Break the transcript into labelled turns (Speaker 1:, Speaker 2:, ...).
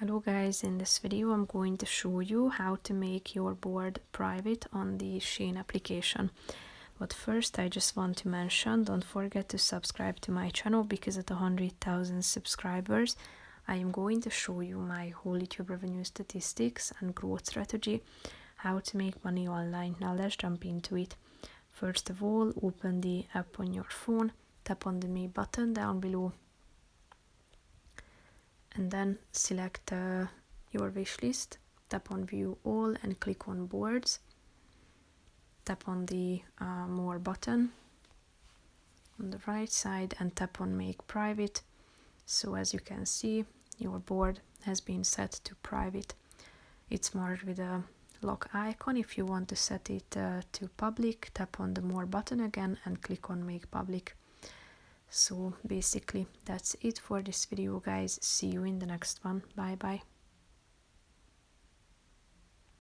Speaker 1: Hello guys, in this video I'm going to show you how to make your board private on the Shein application. But first I just want to mention, don't forget to subscribe to my channel because at 100,000 subscribers I am going to show you my whole YouTube revenue statistics and growth strategy, how to make money online. Now let's jump into it. First of all, open the app on your phone, tap on the Me button down below, and then select your wish list, tap on view all and click on boards, tap on the more button on the right side and tap on make private. So as you can see, your board has been set to private. It's marked with a lock icon. If you want to set it to public, tap on the more button again and click on make public. So basically that's it for this video guys. See you in the next one. Bye bye.